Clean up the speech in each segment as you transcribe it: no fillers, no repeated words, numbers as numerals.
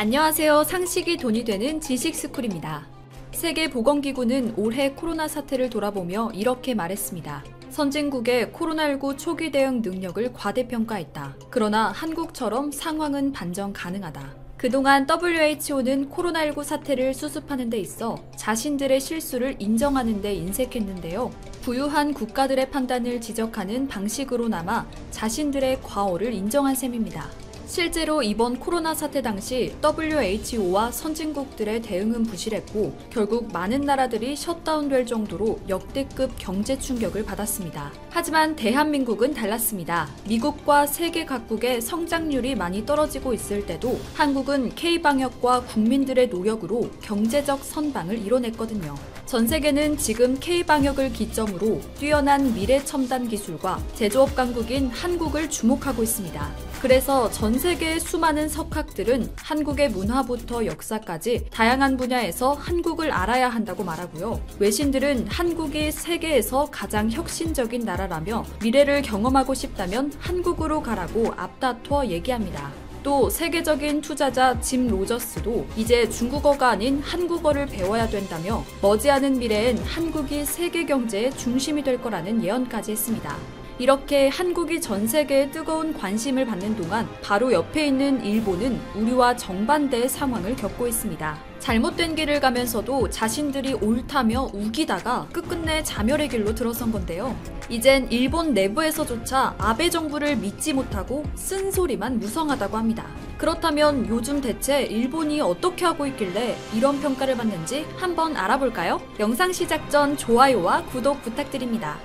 안녕하세요. 상식이 돈이 되는 지식스쿨입니다. 세계보건기구는 올해 코로나 사태를 돌아보며 이렇게 말했습니다. 선진국의 코로나19 초기 대응 능력을 과대평가했다. 그러나 한국처럼 상황은 반전 가능하다. 그동안 WHO는 코로나19 사태를 수습하는 데 있어 자신들의 실수를 인정하는 데 인색했는데요. 부유한 국가들의 판단을 지적하는 방식으로나마 자신들의 과오를 인정한 셈입니다. 실제로 이번 코로나 사태 당시 WHO와 선진국들의 대응은 부실했고 결국 많은 나라들이 셧다운될 정도로 역대급 경제 충격을 받았습니다. 하지만 대한민국은 달랐습니다. 미국과 세계 각국의 성장률이 많이 떨어지고 있을 때도 한국은 K방역과 국민들의 노력으로 경제적 선방을 이뤄냈거든요. 전 세계는 지금 K방역을 기점으로 뛰어난 미래 첨단 기술과 제조업 강국인 한국을 주목하고 있습니다. 그래서 전 세계의 수많은 석학들은 한국의 문화부터 역사까지 다양한 분야에서 한국을 알아야 한다고 말하고요. 외신들은 한국이 세계에서 가장 혁신적인 나라라며 미래를 경험하고 싶다면 한국으로 가라고 앞다퉈 얘기합니다. 또 세계적인 투자자 짐 로저스도 이제 중국어가 아닌 한국어를 배워야 된다며 머지않은 미래엔 한국이 세계 경제의 중심이 될 거라는 예언까지 했습니다. 이렇게 한국이 전 세계에 뜨거운 관심을 받는 동안 바로 옆에 있는 일본은 우리와 정반대의 상황을 겪고 있습니다. 잘못된 길을 가면서도 자신들이 옳다며 우기다가 끝끝내 자멸의 길로 들어선 건데요. 이젠 일본 내부에서조차 아베 정부를 믿지 못하고 쓴소리만 무성하다고 합니다. 그렇다면 요즘 대체 일본이 어떻게 하고 있길래 이런 평가를 받는지 한번 알아볼까요? 영상 시작 전 좋아요와 구독 부탁드립니다.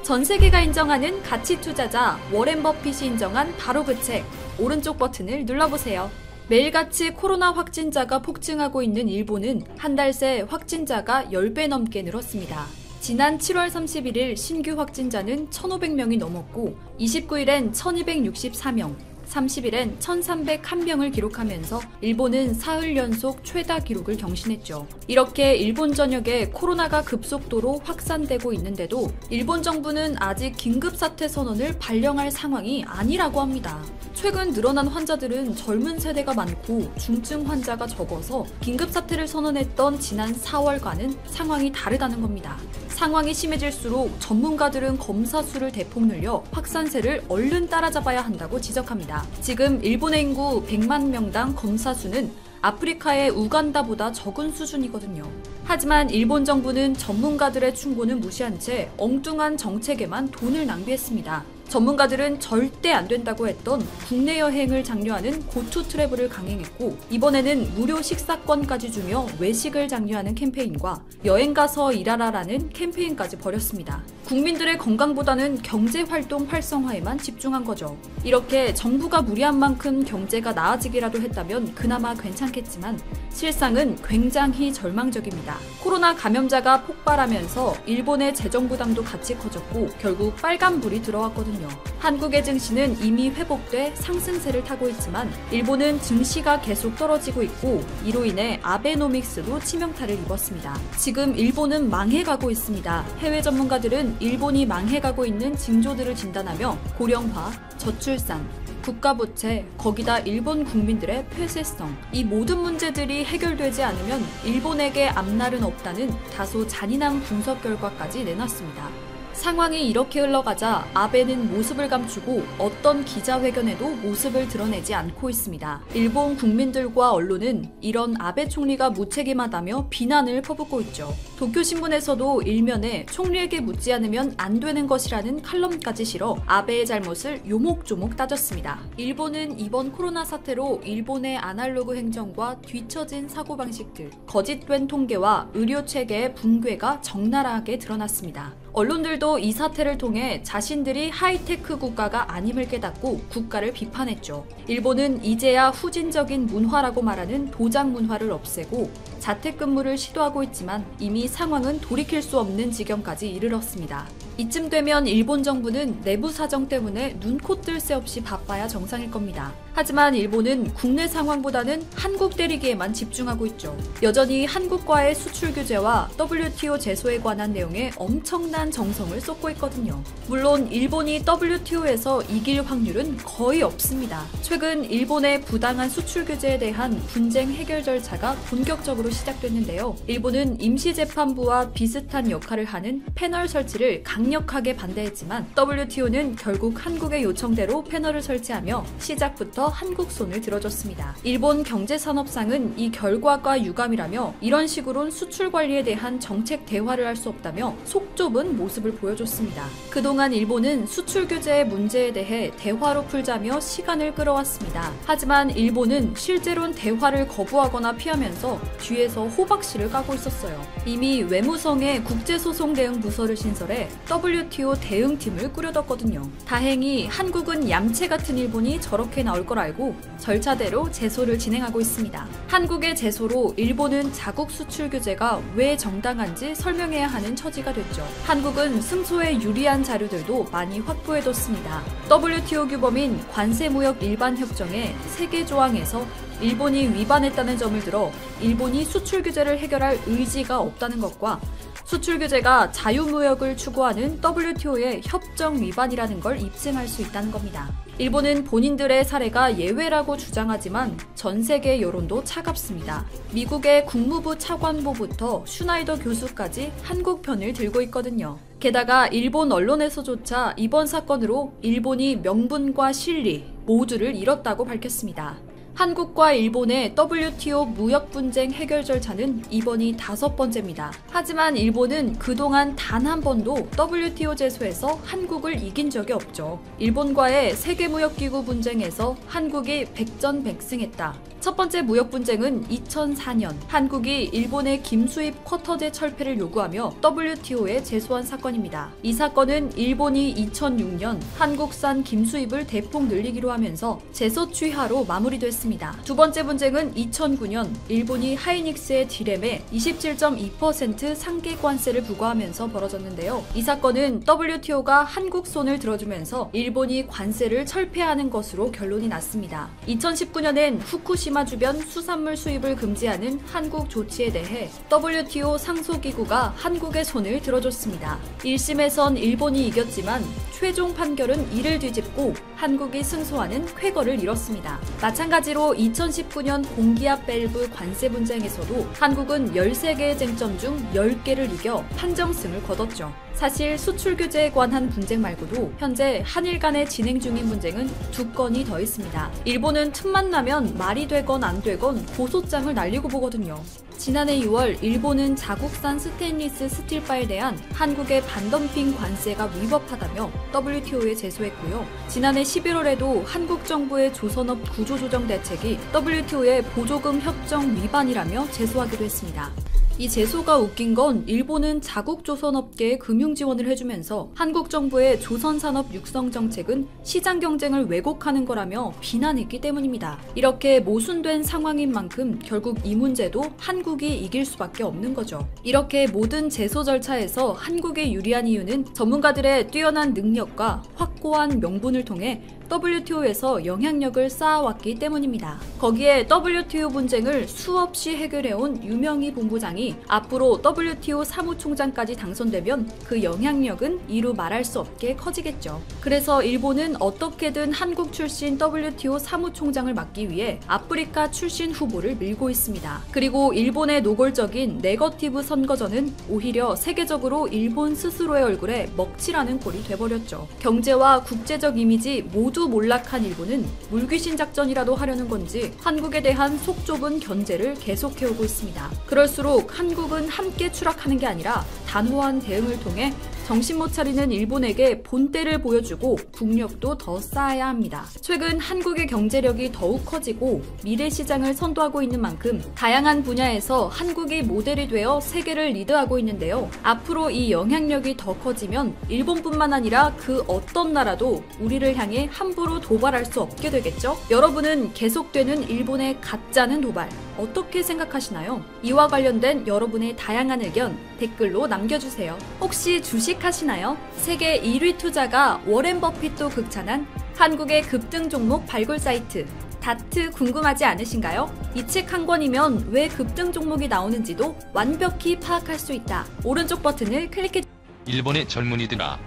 전 세계가 인정하는 가치 투자자 워렌 버핏이 인정한 바로 그 책, 오른쪽 버튼을 눌러보세요. 매일같이 코로나 확진자가 폭증하고 있는 일본은 한 달 새 확진자가 10배 넘게 늘었습니다. 지난 7월 31일 신규 확진자는 1,500명이 넘었고 29일엔 1,264명, 30일엔 1,301명을 기록하면서 일본은 사흘 연속 최다 기록을 경신했죠. 이렇게 일본 전역에 코로나가 급속도로 확산되고 있는데도 일본 정부는 아직 긴급사태 선언을 발령할 상황이 아니라고 합니다. 최근 늘어난 환자들은 젊은 세대가 많고 중증 환자가 적어서 긴급사태를 선언했던 지난 4월과는 상황이 다르다는 겁니다. 상황이 심해질수록 전문가들은 검사 수를 대폭 늘려 확산세를 얼른 따라잡아야 한다고 지적합니다. 지금 일본의 인구 100만 명당 검사 수는 아프리카의 우간다보다 적은 수준이거든요. 하지만 일본 정부는 전문가들의 충고는 무시한 채 엉뚱한 정책에만 돈을 낭비했습니다. 전문가들은 절대 안 된다고 했던 국내 여행을 장려하는 고투 트래블을 강행했고 이번에는 무료 식사권까지 주며 외식을 장려하는 캠페인과 여행 가서 일하라라는 캠페인까지 벌였습니다. 국민들의 건강보다는 경제활동 활성화에만 집중한 거죠. 이렇게 정부가 무리한 만큼 경제가 나아지기라도 했다면 그나마 괜찮겠지만 실상은 굉장히 절망적입니다. 코로나 감염자가 폭발하면서 일본의 재정 부담도 같이 커졌고 결국 빨간불이 들어왔거든요. 한국의 증시는 이미 회복돼 상승세를 타고 있지만 일본은 증시가 계속 떨어지고 있고 이로 인해 아베노믹스도 치명타를 입었습니다. 지금 일본은 망해가고 있습니다. 해외 전문가들은 일본이 망해가고 있는 징조들을 진단하며 고령화, 저출산, 국가부채, 거기다 일본 국민들의 폐쇄성, 이 모든 문제들이 해결되지 않으면 일본에게 앞날은 없다는 다소 잔인한 분석 결과까지 내놨습니다. 상황이 이렇게 흘러가자 아베는 모습을 감추고 어떤 기자회견에도 모습을 드러내지 않고 있습니다. 일본 국민들과 언론은 이런 아베 총리가 무책임하다며 비난을 퍼붓고 있죠. 도쿄신문에서도 일면에 총리에게 묻지 않으면 안 되는 것이라는 칼럼까지 실어 아베의 잘못을 요목조목 따졌습니다. 일본은 이번 코로나 사태로 일본의 아날로그 행정과 뒤처진 사고방식들, 거짓된 통계와 의료체계의 붕괴가 적나라하게 드러났습니다. 언론들도 이 사태를 통해 자신들이 하이테크 국가가 아님을 깨닫고 국가를 비판했죠. 일본은 이제야 후진적인 문화라고 말하는 도장 문화를 없애고 자택근무를 시도하고 있지만 이미 상황은 돌이킬 수 없는 지경까지 이르렀습니다. 이쯤 되면 일본 정부는 내부 사정 때문에 눈코 뜰 새 없이 바빠야 정상일 겁니다. 하지만 일본은 국내 상황보다는 한국 때리기에만 집중하고 있죠. 여전히 한국과의 수출 규제와 WTO 제소에 관한 내용에 엄청난 정성을 쏟고 있거든요. 물론 일본이 WTO에서 이길 확률은 거의 없습니다. 최근 일본의 부당한 수출 규제에 대한 분쟁 해결 절차가 본격적으로 시작됐는데요. 일본은 임시재판부와 비슷한 역할을 하는 패널 설치를 강력하게 반대했지만 WTO는 결국 한국의 요청대로 패널을 설치하며 시작부터 한국 손을 들어줬습니다. 일본 경제산업상은 이 결과가 유감이라며 이런 식으론 수출 관리에 대한 정책 대화를 할 수 없다며 속 좁은 모습을 보여줬습니다. 그동안 일본은 수출 규제의 문제에 대해 대화로 풀자며 시간을 끌어왔습니다. 하지만 일본은 실제로는 대화를 거부하거나 피하면서 뒤에서 호박씨를 까고 있었어요. 이미 외무성에 국제소송대응 부서를 신설해 WTO 대응팀을 꾸려뒀거든요. 다행히 한국은 얌체 같은 일본이 저렇게 나올 걸 알고 절차대로 제소를 진행하고 있습니다. 한국의 제소로 일본은 자국 수출 규제가 왜 정당한지 설명해야 하는 처지가 됐죠. 한국은 승소에 유리한 자료들도 많이 확보해뒀습니다. WTO 규범인 관세무역 일반협정의 3개 조항에서 일본이 위반했다는 점을 들어 일본이 수출 규제를 해결할 의지가 없다는 것과 수출 규제가 자유무역을 추구하는 WTO의 협정 위반이라는 걸 입증할 수 있다는 겁니다. 일본은 본인들의 사례가 예외라고 주장하지만 전 세계 여론도 차갑습니다. 미국의 국무부 차관보부터 슈나이더 교수까지 한국 편을 들고 있거든요. 게다가 일본 언론에서조차 이번 사건으로 일본이 명분과 실리 모두를 잃었다고 밝혔습니다. 한국과 일본의 WTO 무역 분쟁 해결 절차는 이번이 5번째입니다. 하지만 일본은 그동안 단 한 번도 WTO 제소에서 한국을 이긴 적이 없죠. 일본과의 세계무역기구 분쟁에서 한국이 백전백승했다. 첫 번째 무역 분쟁은 2004년 한국이 일본의 김수입 쿼터제 철폐를 요구하며 WTO에 제소한 사건입니다. 이 사건은 일본이 2006년 한국산 김수입을 대폭 늘리기로 하면서 제소 취하로 마무리됐습니다. 두 번째 분쟁은 2009년 일본이 하이닉스의 디램에 27.2% 상계 관세를 부과하면서 벌어졌는데요. 이 사건은 WTO가 한국 손을 들어주면서 일본이 관세를 철폐하는 것으로 결론이 났습니다. 2019년엔 후쿠시마 주변 수산물 수입을 금지하는 한국 조치에 대해 WTO 상소기구가 한국의 손을 들어줬습니다. 1심에선 일본이 이겼지만 최종 판결은 이를 뒤집고 한국이 승소하는 쾌거를 이뤘습니다. 마찬가지로 2019년 공기압 밸브 관세 분쟁에서도 한국은 13개의 쟁점 중 10개를 이겨 판정승을 거뒀죠. 사실 수출 규제에 관한 분쟁 말고도 현재 한일 간에 진행 중인 분쟁은 2건이 더 있습니다. 일본은 틈만 나면 말이 되건 안 되건 고소장을 날리고 보거든요. 지난해 2월 일본은 자국산 스테인리스 스틸바에 대한 한국의 반덤핑 관세가 위법하다며 WTO에 제소했고요. 지난해 11월에도 한국 정부의 조선업 구조조정 대책이 WTO의 보조금 협정 위반이라며 제소하기도 했습니다. 이 제소가 웃긴 건 일본은 자국 조선업계에 금융 지원을 해주면서 한국 정부의 조선산업 육성 정책은 시장 경쟁을 왜곡하는 거라며 비난했기 때문입니다. 이렇게 모순된 상황인 만큼 결국 이 문제도 한국이 이길 수밖에 없는 거죠. 이렇게 모든 제소 절차에서 한국에 유리한 이유는 전문가들의 뛰어난 능력과 확고한 명분을 통해 WTO에서 영향력을 쌓아왔기 때문입니다. 거기에 WTO 분쟁을 수없이 해결해온 유명희 본부장이 앞으로 WTO 사무총장까지 당선되면 그 영향력은 이루 말할 수 없게 커지겠죠. 그래서 일본은 어떻게든 한국 출신 WTO 사무총장을 맡기 위해 아프리카 출신 후보를 밀고 있습니다. 그리고 일본의 노골적인 네거티브 선거전은 오히려 세계적으로 일본 스스로의 얼굴에 먹칠하는 꼴이 돼버렸죠. 경제와 국제적 이미지 모두 몰락한 일본은 물귀신 작전이라도 하려는 건지 한국에 대한 속 좁은 견제를 계속해오고 있습니다. 그럴수록 한국은 함께 추락하는 게 아니라 단호한 대응을 통해 정신 못 차리는 일본에게 본때를 보여주고 국력도 더 쌓아야 합니다. 최근 한국의 경제력이 더욱 커지고 미래 시장을 선도하고 있는 만큼 다양한 분야에서 한국이 모델이 되어 세계를 리드하고 있는데요. 앞으로 이 영향력이 더 커지면 일본뿐만 아니라 그 어떤 나라도 우리를 향해 함부로 도발할 수 없게 되겠죠? 여러분은 계속되는 일본의 가짜는 도발, 어떻게 생각하시나요? 이와 관련된 여러분의 다양한 의견 댓글로 남겨주세요. 혹시 주식하시나요? 세계 1위 투자가 워렌 버핏도 극찬한 한국의 급등 종목 발굴 사이트 다트 궁금하지 않으신가요? 이 책 한 권이면 왜 급등 종목이 나오는지도 완벽히 파악할 수 있다. 오른쪽 버튼을 클릭해 일본의 젊은이들아,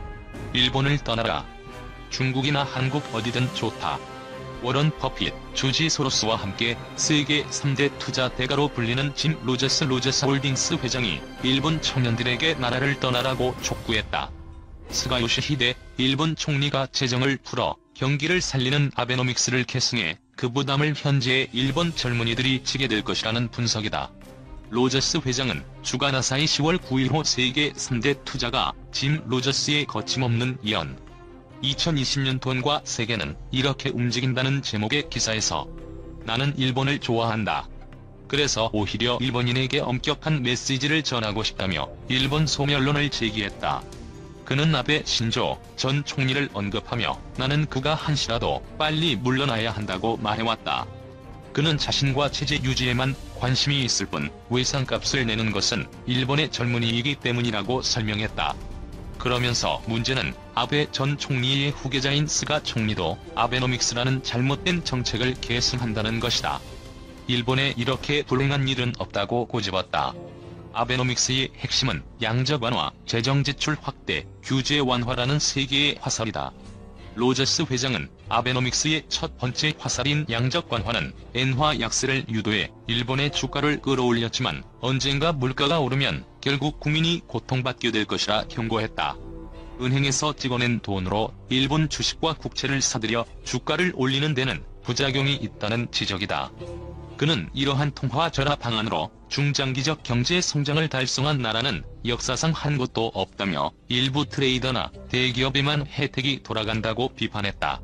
일본을 떠나라. 중국이나 한국 어디든 좋다. 워런 버핏, 조지 소로스와 함께 세계 3대 투자 대가로 불리는 짐 로저스 홀딩스 회장이 일본 청년들에게 나라를 떠나라고 촉구했다. 스가 요시히데 일본 총리가 재정을 풀어 경기를 살리는 아베노믹스를 계승해 그 부담을 현재의 일본 젊은이들이 지게 될 것이라는 분석이다. 로저스 회장은 주간 아사히 10월 9일호 세계 3대 투자가 짐 로저스의 거침없는 예언. 2020년 돈과 세계는 이렇게 움직인다는 제목의 기사에서 나는 일본을 좋아한다. 그래서 오히려 일본인에게 엄격한 메시지를 전하고 싶다며 일본 소멸론을 제기했다. 그는 아베 신조 전 총리를 언급하며 나는 그가 한시라도 빨리 물러나야 한다고 말해왔다. 그는 자신과 체제 유지에만 관심이 있을 뿐 외상값을 내는 것은 일본의 젊은이이기 때문이라고 설명했다. 그러면서 문제는 아베 전 총리의 후계자인 스가 총리도 아베노믹스라는 잘못된 정책을 계승한다는 것이다. 일본에 이렇게 불행한 일은 없다고 꼬집었다. 아베노믹스의 핵심은 양적 완화, 재정 지출 확대, 규제 완화라는 세 개의 화살이다. 로저스 회장은 아베노믹스의 첫 번째 화살인 양적 완화는 엔화 약세를 유도해 일본의 주가를 끌어올렸지만 언젠가 물가가 오르면 결국 국민이 고통받게 될 것이라 경고했다. 은행에서 찍어낸 돈으로 일본 주식과 국채를 사들여 주가를 올리는 데는 부작용이 있다는 지적이다. 그는 이러한 통화 절하 방안으로 중장기적 경제 성장을 달성한 나라는 역사상 한 곳도 없다며 일부 트레이더나 대기업에만 혜택이 돌아간다고 비판했다.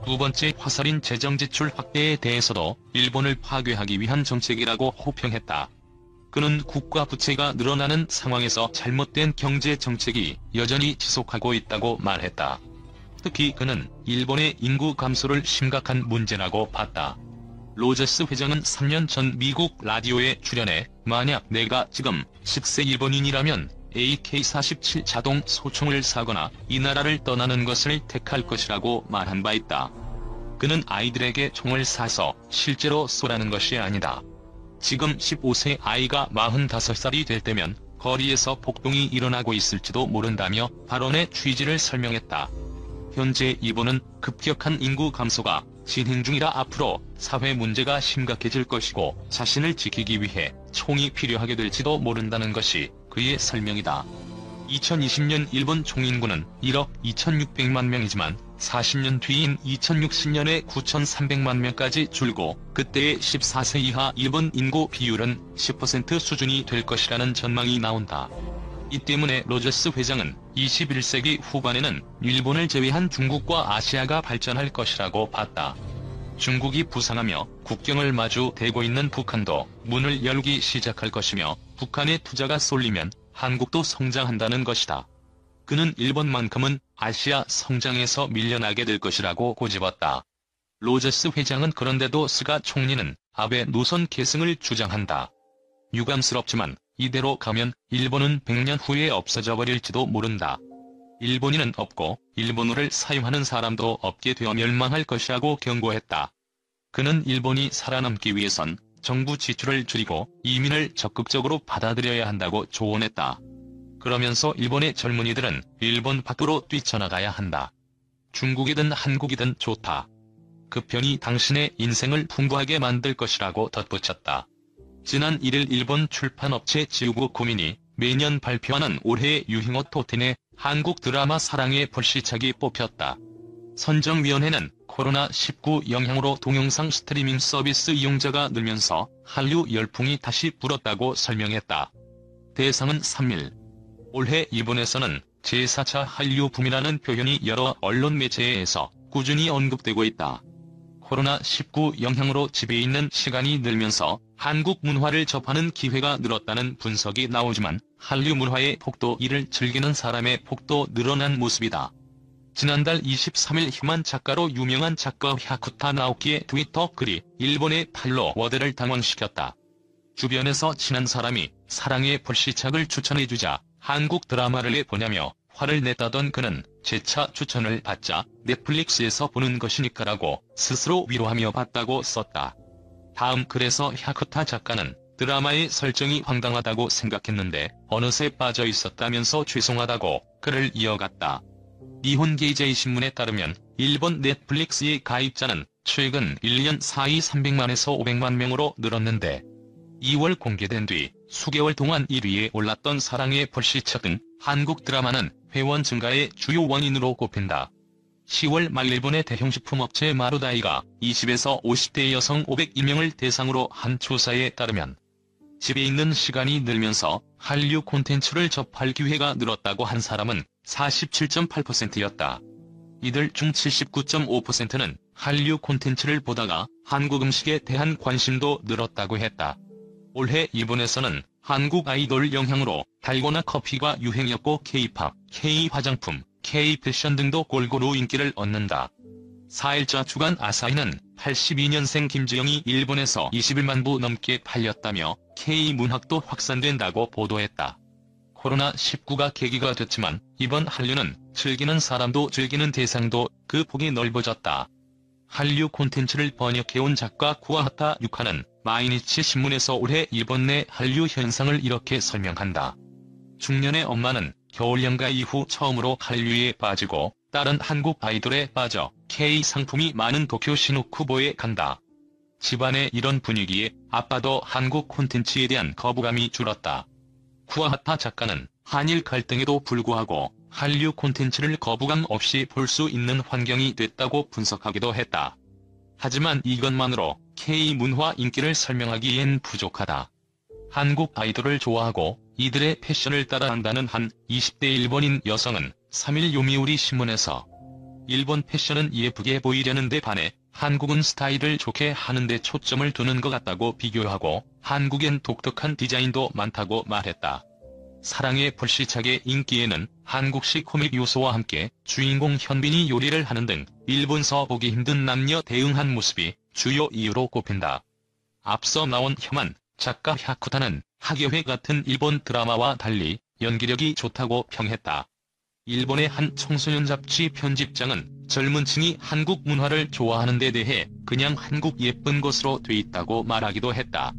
두 번째 화살인 재정 지출 확대에 대해서도 일본을 파괴하기 위한 정책이라고 호평했다. 그는 국가 부채가 늘어나는 상황에서 잘못된 경제 정책이 여전히 지속하고 있다고 말했다. 특히 그는 일본의 인구 감소를 심각한 문제라고 봤다. 로저스 회장은 3년 전 미국 라디오에 출연해 만약 내가 지금 10세 일본인이라면 AK-47 자동 소총을 사거나 이 나라를 떠나는 것을 택할 것이라고 말한 바 있다. 그는 아이들에게 총을 사서 실제로 쏘라는 것이 아니다. 지금 15세 아이가 45살이 될 때면 거리에서 폭동이 일어나고 있을지도 모른다며 발언의 취지를 설명했다. 현재 일본은 급격한 인구 감소가 진행 중이라 앞으로 사회 문제가 심각해질 것이고 자신을 지키기 위해 총이 필요하게 될지도 모른다는 것이 그의 설명이다. 2020년 일본 총인구는 1억 2600만 명이지만 40년 뒤인 2060년에 9300만 명까지 줄고 그때의 14세 이하 일본 인구 비율은 10% 수준이 될 것이라는 전망이 나온다. 이 때문에 로저스 회장은 21세기 후반에는 일본을 제외한 중국과 아시아가 발전할 것이라고 봤다. 중국이 부상하며 국경을 마주 대고 있는 북한도 문을 열기 시작할 것이며 북한의 투자가 쏠리면 한국도 성장한다는 것이다. 그는 일본만큼은 아시아 성장에서 밀려나게 될 것이라고 꼬집었다. 로저스 회장은 그런데도 스가 총리는 아베 노선 계승을 주장한다. 유감스럽지만 이대로 가면 일본은 100년 후에 없어져 버릴지도 모른다. 일본인은 없고 일본어를 사용하는 사람도 없게 되어 멸망할 것이라고 경고했다. 그는 일본이 살아남기 위해선 정부 지출을 줄이고 이민을 적극적으로 받아들여야 한다고 조언했다. 그러면서 일본의 젊은이들은 일본 밖으로 뛰쳐나가야 한다. 중국이든 한국이든 좋다. 그 편이 당신의 인생을 풍부하게 만들 것이라고 덧붙였다. 지난 1일 일본 출판업체 지우고 코미니 매년 발표하는 올해의 유행어 톱10에 한국 드라마 사랑의 불시착이 뽑혔다. 선정위원회는 코로나19 영향으로 동영상 스트리밍 서비스 이용자가 늘면서 한류 열풍이 다시 불었다고 설명했다. 대상은 3일. 올해 일본에서는 제4차 한류 붐이라는 표현이 여러 언론 매체에서 꾸준히 언급되고 있다. 코로나19 영향으로 집에 있는 시간이 늘면서 한국 문화를 접하는 기회가 늘었다는 분석이 나오지만 한류 문화의 폭도 이를 즐기는 사람의 폭도 늘어난 모습이다. 지난달 23일 휴만 작가로 유명한 작가 야쿠타 나오키의 트위터 글이 일본의 팔로워들을 당황시켰다. 주변에서 친한 사람이 사랑의 불시착을 추천해주자 한국 드라마를 보냐며 화를 냈다던 그는 재차 추천을 받자 넷플릭스에서 보는 것이니까라고 스스로 위로하며 봤다고 썼다. 다음 글에서 야쿠타 작가는 드라마의 설정이 황당하다고 생각했는데 어느새 빠져 있었다면서 죄송하다고 글을 이어갔다. 니혼 게이제이 신문에 따르면 일본 넷플릭스의 가입자는 최근 1년 사이 300만에서 500만 명으로 늘었는데 2월 공개된 뒤 수개월 동안 1위에 올랐던 사랑의 불시착 등 한국 드라마는 회원 증가의 주요 원인으로 꼽힌다. 10월 말 일본의 대형식품업체 마루다이가 20에서 50대 여성 502명을 대상으로 한 조사에 따르면 집에 있는 시간이 늘면서 한류 콘텐츠를 접할 기회가 늘었다고 한 사람은 47.8%였다. 이들 중 79.5%는 한류 콘텐츠를 보다가 한국 음식에 대한 관심도 늘었다고 했다. 올해 일본에서는 한국 아이돌 영향으로 달고나 커피가 유행이었고 K-팝, K-화장품, K-패션 등도 골고루 인기를 얻는다. 4일자 주간 아사히는 82년생 김지영이 일본에서 21만 부 넘게 팔렸다며 K-문학도 확산된다고 보도했다. 코로나19가 계기가 됐지만 이번 한류는 즐기는 사람도 즐기는 대상도 그 폭이 넓어졌다. 한류 콘텐츠를 번역해온 작가 쿠와하타 유카는 마이니치 신문에서 올해 일본 내 한류 현상을 이렇게 설명한다. 중년의 엄마는 겨울 연가 이후 처음으로 한류에 빠지고 딸은 한국 아이돌에 빠져 K 상품이 많은 도쿄 시노쿠보에 간다. 집안의 이런 분위기에 아빠도 한국 콘텐츠에 대한 거부감이 줄었다. 쿠와하타 작가는 한일 갈등에도 불구하고 한류 콘텐츠를 거부감 없이 볼 수 있는 환경이 됐다고 분석하기도 했다. 하지만 이것만으로 K-문화 인기를 설명하기엔 부족하다. 한국 아이돌을 좋아하고 이들의 패션을 따라한다는 한 20대 일본인 여성은 3일 요미우리 신문에서 일본 패션은 예쁘게 보이려는 데 반해 한국은 스타일을 좋게 하는 데 초점을 두는 것 같다고 비교하고 한국엔 독특한 디자인도 많다고 말했다. 사랑의 불시착의 인기에는 한국식 코믹 요소와 함께 주인공 현빈이 요리를 하는 등 일본서 보기 힘든 남녀 대응한 모습이 주요 이유로 꼽힌다. 앞서 나온 혐한 작가 야쿠타는 하계회 같은 일본 드라마와 달리 연기력이 좋다고 평했다. 일본의 한 청소년 잡지 편집장은 젊은 층이 한국 문화를 좋아하는 데 대해 그냥 한국 예쁜 것으로 돼 있다고 말하기도 했다.